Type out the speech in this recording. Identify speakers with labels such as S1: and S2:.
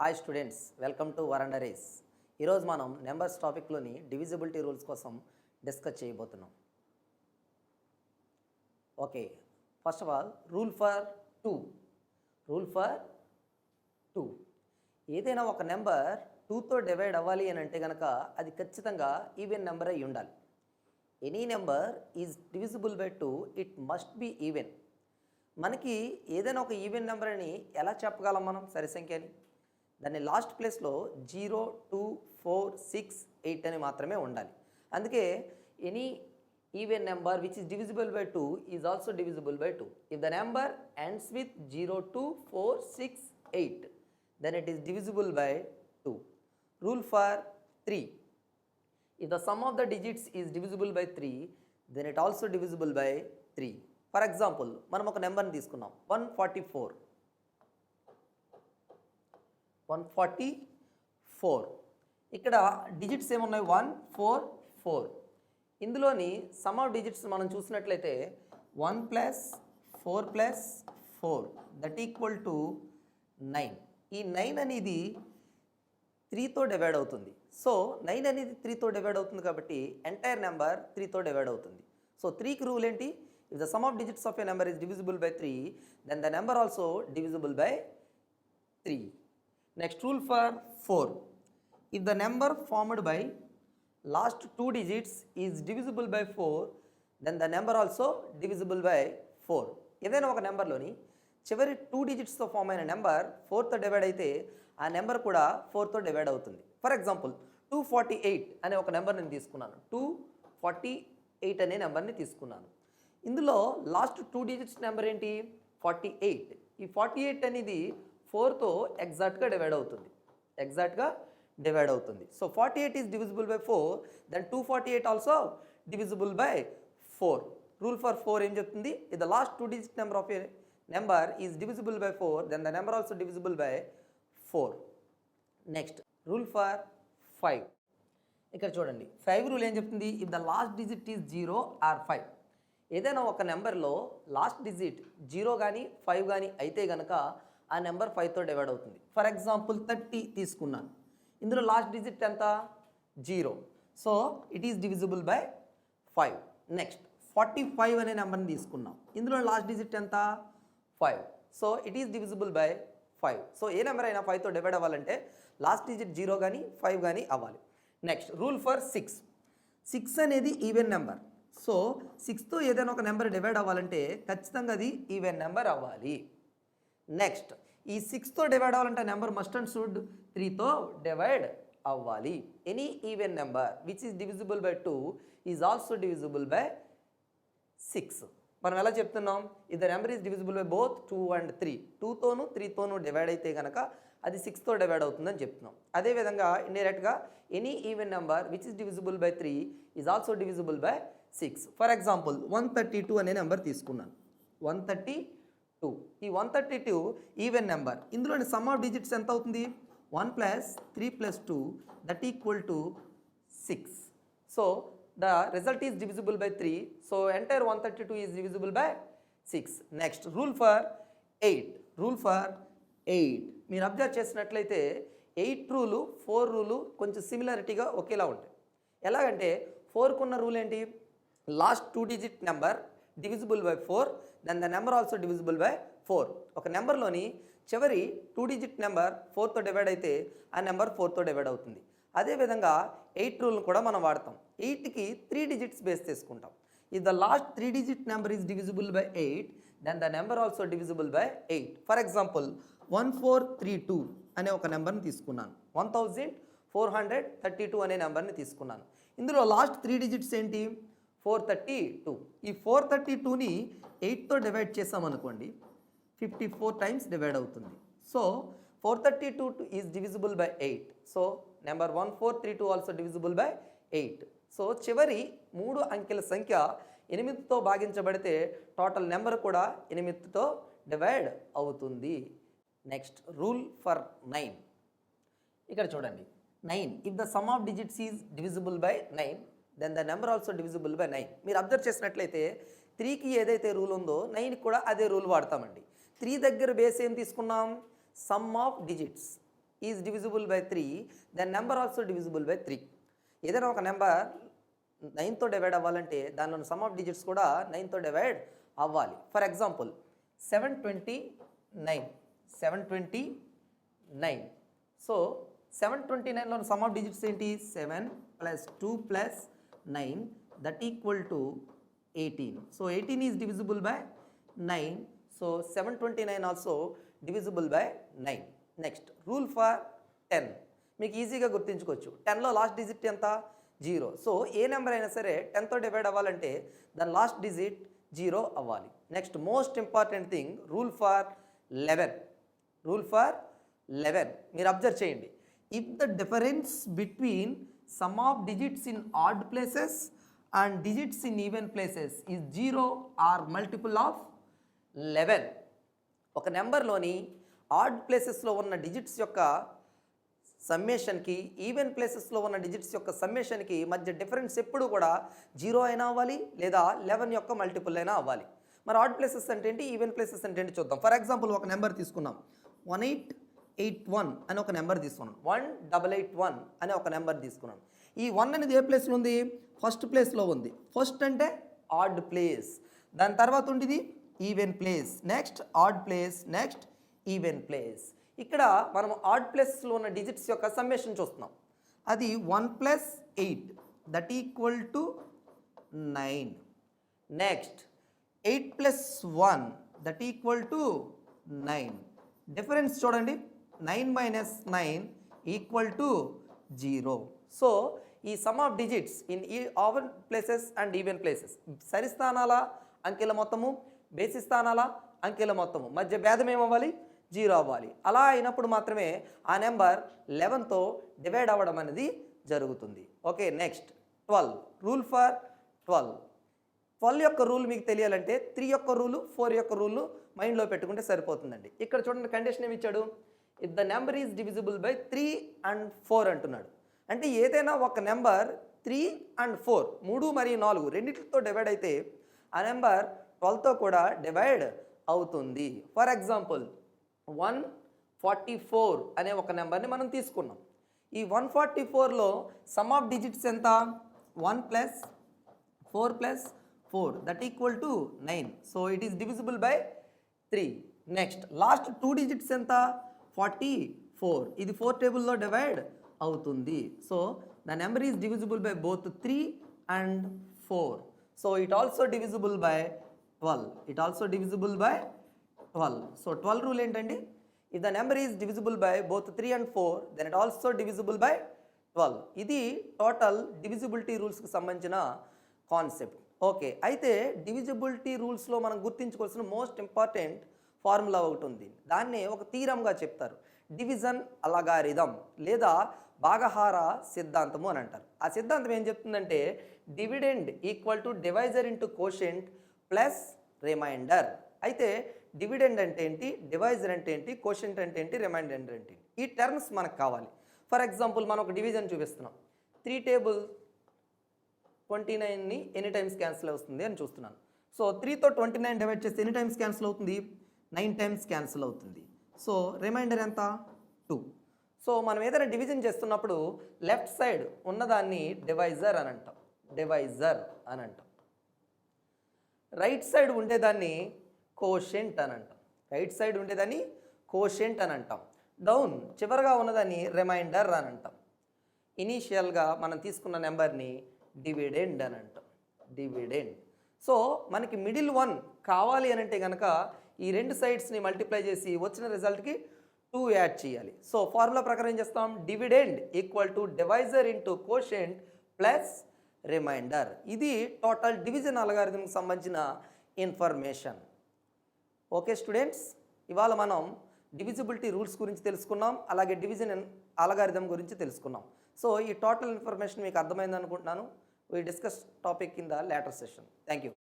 S1: Hi students, welcome to వరండా race. ఈరోజు మనం నెంబర్స్ టాపిక్లోని డివిజిబిలిటీ రూల్స్ కోసం డిస్కస్ చేయబోతున్నాం. Okay, first of all rule for two. ఏదైనా ఒక నెంబర్ 2తో డివైడ్ అవ్వాలి అని అంటే కనుక అది ఖచ్చితంగా ఈవెన్ నెంబర్ అయి ఉండాలి. Any number is divisible by 2, it must be even. మనకి ఏదైనా ఒక ఈవెన్ నెంబర్ అని ఎలా చెప్పగలం మనం? సరి సంఖ్య అని. దాన్ని లాస్ట్ ప్లేస్లో 0, 2, 4, 6, 8 అని మాత్రమే ఉండాలి. అందుకే any even number which is divisible by 2 is also divisible by 2. If the number ends with 0, 2, 4, 6, 8 then it is divisible by 2. Rule for 3. If the sum of the digits is divisible by 3, then it also divisible by 3. For example, మనం ఒక నెంబర్ని తీసుకున్నాం 144. ఇక్కడ digits ఏమున్నాయి? 1, 4, 4. ఇందులోని some of digits మనం చూసినట్లయితే 1 + 4 + 4 that equal to 9. ఈ 9 అనేది 3తో డివైడ్ అవుతుంది. సో 9 అనేది 3తో డివైడ్ అవుతుంది కాబట్టి ఎంటైర్ నెంబర్ 3తో డివైడ్ అవుతుంది. సో 3కి రూల్ ఏంటి? If the sum of digits of a number is divisible by 3, then the number also divisible by 3. Next, rule for 4. If the number formed by last 2 digits is divisible by 4, then the number also divisible by 4. ఏదైనా ఒక నెంబర్లోని చివరి 2 డిజిట్స్తో form అయిన number 4తో divide అయితే ఆ number కూడా 4తో divide అవుతుంది. For example 248 అనే ఒక నెంబర్ నేను తీసుకున్నాను. 248 అనే నెంబర్ని తీసుకున్నాను. ఇందులో లాస్ట్ 2 డిజిట్స్ నెంబర్ ఏంటి? 48. ఈ 48 అనేది 4తో ఎగ్జాక్ట్గా డివైడ్ అవుతుంది. So 48 is divisible by 4, then 248 also divisible by 4. Rule for 4 ఏం చెప్తుంది? If the last 2 digit number of a number is divisible by 4, then the number also divisible by 4. Next rule for 5. ఇక్కడ చూడండి, 5 rule ఏం చెప్తుంది? If the last digit is 0 or 5. ఏదైనా ఒక నెంబర్లో last digit 0 కానీ 5 కానీ అయితే కనుక ఆ నెంబర్ 5తో డివైడ్ అవుతుంది. ఫర్ ఎగ్జాంపుల్ 30 తీసుకున్నాను. ఇందులో లాస్ట్ డిజిట్ ఎంత? 0. So it is divisible by 5. Next 45 అనే నెంబర్ని తీసుకున్నాం. ఇందులో లాస్ట్ డిజిట్ ఎంత? 5. So it is divisible by 5. So A number అయినా 5తో డివైడ్ అవ్వాలంటే లాస్ట్ డిజిట్ 0 కానీ 5 కానీ అవ్వాలి. Next rule for 6. 6 అనేది ఈవెన్ నెంబర్. సో 6తో ఏదైనా ఒక నెంబర్ డివైడ్ అవ్వాలంటే ఖచ్చితంగా అది ఈవెన్ నెంబర్ అవ్వాలి. నెక్స్ట్ ఈ 6తో డివైడ్ అవ్వాలంటే నెంబర్ మస్ట్ అండ్ షుడ్ 3తో డివైడ్ అవ్వాలి. Any even number which is divisible by 2 is also divisible by 6. మనం ఎలా చెప్తున్నాం? If the number is divisible by both 2 and 3, 2తోనూ 3తోనూ డివైడ్ అయితే కనుక అది 6తో డివైడ్ అవుతుందని చెప్తున్నాం. అదేవిధంగా ఇండైరెక్ట్గా any even number which is divisible by 3 is also divisible by 6. For example 132 అనే నెంబర్ తీసుకున్నాను. 132. ఈ 132 ఈవెన్ నెంబర్. ఇందులోని సమ్ ఆఫ్ డిజిట్స్ ఎంత అవుతుంది? 1 + 3 + 2 that equal to 6. So the result is divisible by 3. So entire 132 is divisible by 6. Next rule for 8. మీరు observe చేసినట్లయితే 8 rule 4 rule కొంచెం సిమిలారిటీగా ఒకేలా ఉంటాయి. ఎలాగంటే 4కు ఉన్న రూల్ ఏంటి? Last 2 digit number divisible by 4, then the number also divisible by 4. ఒక నెంబర్లోని చివరి 2 డిజిట్ నెంబర్ 4తో డివైడ్ అయితే ఆ నెంబర్ 4తో డివైడ్ అవుతుంది. అదేవిధంగా 8 రూల్ని కూడా మనం వాడతాం. 8కి 3 డిజిట్స్ బేస్ తీసుకుంటాం. If the last 3 digit number is divisible by 8, then the number also divisible by 8. For example 1432 అనే ఒక నెంబర్ని తీసుకున్నాను. 1432 అనే నెంబర్ని తీసుకున్నాను. ఇందులో లాస్ట్ 3 డిజిట్స్ ఏంటి? 432. ఈ 432ని 8తో డివైడ్ చేసామనుకోండి 54 టైమ్స్ డివైడ్ అవుతుంది. So 432 is divisible by 8. So number 1432 also divisible by 8. So చివరి 3 అంకెల సంఖ్య 8తో భాగించబడితే టోటల్ నెంబర్ కూడా 8తో డివైడ్ అవుతుంది. Next rule for 9. ఇక్కడ చూడండి, 9. If the sum of digits is divisible by 9, then the number also divisible by 9. మీరు అబ్జర్వ్ చేసినట్లయితే 3కి ఏదైతే రూల్ ఉందో 9కి కూడా అదే రూల్ వాడతామండి. 3 దగ్గర బేస్ ఏం తీసుకున్నాం? Sum of digits. Is divisible by 3, then number also divisible by 3. ఏదైనా ఒక నెంబర్ 9తో డివైడ్ అవ్వాలంటే దానిలో సమ్ ఆఫ్ డిజిట్స్ కూడా 9తో డివైడ్ అవ్వాలి. For example 729. సో 729లో సమ్ ఆఫ్ డిజిట్స్ ఏంటి? 7 + 2 + 9 that equal to 18. So 18 is divisible by 9. So 729 also divisible by 9. Next rule for 10. మీకు ఈజీగా గుర్తుంచుకోవచ్చు. 10లో లాస్ట్ డిజిట్ ఎంత? 0. సో ఏ నెంబర్ అయినా సరే 10తో డివైడ్ అవ్వాలంటే దాని లాస్ట్ డిజిట్ 0 అవ్వాలి. Next most important thing rule for 11. మీరు అబ్జర్వ్ చేయండి. If the difference between sum of digits in odd places and digits in even places is 0 or multiple of 11. ఒక నెంబర్లోని add ప్లేసెస్లో ఉన్న డిజిట్స్ యొక్క సమ్మేషన్కి even ప్లేసెస్లో ఉన్న digits యొక్క సమ్మేషన్కి మధ్య డిఫరెన్స్ ఎప్పుడు కూడా 0 అయినా అవ్వాలి లేదా 11 యొక్క మల్టిపుల్ అయినా అవ్వాలి. మరి ఆడ్ ప్లేసెస్ అంటే ఏంటి, ఈవెన్ ప్లేసెస్ అంటే ఏంటి చూద్దాం. ఫర్ ఎగ్జాంపుల్ ఒక నెంబర్ తీసుకున్నాం. 1881 అని ఒక నెంబర్ తీసుకున్నాం. 1881 అనే ఒక నెంబర్ తీసుకున్నాం. ఈ 1 అనేది ఏ ప్లేస్లో ఉంది? ఫస్ట్ ప్లేస్లో ఉంది. ఫస్ట్ అంటే ఆడ్ ప్లేస్, దాని తర్వాత ఉండేది even place, next odd place, next even place. ఇక్కడ మనం ఆడ్ ప్లేస్లో ఉన్న డిజిట్స్ యొక్క సమ్మేషన్ చూస్తున్నాం. అది 1 + 8 that equal to 9. Next 8 + 1 that equal to 9. Difference చూడండి, 9 - 9 ఈక్వల్ టు 0. సో ఈ sum of digits in even places and even places, సరి స్థానాల అంకెల మొత్తము, బేసి స్థానాల అంకెల మొత్తము మధ్య భేదం ఏమవ్వాలి? 0 అవ్వాలి. అలా అయినప్పుడు మాత్రమే ఆ నెంబర్ 11తో డివైడ్ అవ్వడం అనేది జరుగుతుంది. Okay, next 12. Rule for 12. 12 యొక్క రూల్ మీకు తెలియాలంటే 3 యొక్క రూలు, 4 యొక్క రూలు మైండ్లో పెట్టుకుంటే సరిపోతుందండి. ఇక్కడ చూడండి, కండిషన్ ఏమి ఇచ్చాడు? If the number is divisible by 3 and 4 అంటున్నాడు. అంటే ఏదైనా ఒక నెంబర్ 3 and 4 3 మరియు 4 రెండింటితో డివైడ్ అయితే ఆ నెంబర్ 12తో కూడా డివైడ్ అవుతుంది. ఫర్ ఎగ్జాంపుల్ 144 అనే ఒక నెంబర్ని మనం తీసుకున్నాం. ఈ 144లో సమ్ ఆఫ్ డిజిట్స్ ఎంత? 1 + 4 + 4 that equal to 9. So it is divisible by 3. Next last 2 digits ఎంత? 44. ఇది 4 టేబుల్లో డివైడ్ అవుతుంది. So the number is divisible by both 3 and 4. So it also divisible by 12. So 12 rule ఏంటండి? If the number is divisible by both 3 and 4 then it also divisible by 12. ఇది total divisibility రూల్స్కి సంబంధించిన concept. Okay, అయితే divisibility రూల్స్లో మనం గుర్తించుకోవాల్సిన most important formula ఒకటి ఉంది. దాన్ని ఒక థీరంగా చెప్తారు. డివిజన్ అలగారిథం లేదా భాగహార సిద్ధాంతము అని అంటారు. ఆ సిద్ధాంతం ఏం చెప్తుందంటే dividend equal to divisor into quotient plus remainder. అయితే డివిడెండ్ అంటే ఏంటి, డివైజర్ అంటే ఏంటి, కోషెంట్ అంటే ఏంటి, రిమైండర్ అంటే ఏంటి, ఈ టర్మ్స్ మనకు కావాలి. ఫర్ ఎగ్జాంపుల్ మనం ఒక డివిజన్ చూపిస్తున్నాం. 3 టేబుల్ 29ని ఎన్ని టైమ్స్ క్యాన్సిల్ అవుతుంది అని చూస్తున్నాను. సో 3తో 29 డివైడ్ చేస్తే ఎన్ని టైమ్స్ క్యాన్సిల్ అవుతుంది? 9 టైమ్స్ క్యాన్సిల్ అవుతుంది. సో రిమైండర్ ఎంత? 2. సో మనం ఏదైనా డివిజన్ చేస్తున్నప్పుడు లెఫ్ట్ సైడ్ ఉన్నదాన్ని డివైజర్ అని అంటాం. రైట్ సైడ్ ఉండేదాన్ని కోషెంట్ అని అంటాం. డౌన్ చివరగా ఉన్నదాన్ని రిమైండర్ అని అంటాం. ఇనీషియల్గా మనం తీసుకున్న నెంబర్ని డివిడెండ్ అని అంటాం. సో మనకి మిడిల్ 1 కావాలి అని అంటే కనుక ఈ రెండు సైడ్స్ని మల్టిప్లై చేసి వచ్చిన రిజల్ట్కి 2 యాడ్ చేయాలి. సో ఫార్ములా ప్రకారం ఏం చేస్తాం? Dividend equal to divisor into quotient plus remainder. ఇది టోటల్ డివిజన్ అల్గారిథంకి సంబంధించిన ఇన్ఫర్మేషన్. ఓకే స్టూడెంట్స్, ఇవాళ మనం డివిజిబిలిటీ రూల్స్ గురించి తెలుసుకున్నాం, అలాగే డివిజన్ అల్గారిథం గురించి తెలుసుకున్నాం. సో ఈ టోటల్ ఇన్ఫర్మేషన్ మీకు అర్థమైంది అనుకుంటున్నాను. We discuss topic in the later session. Thank you.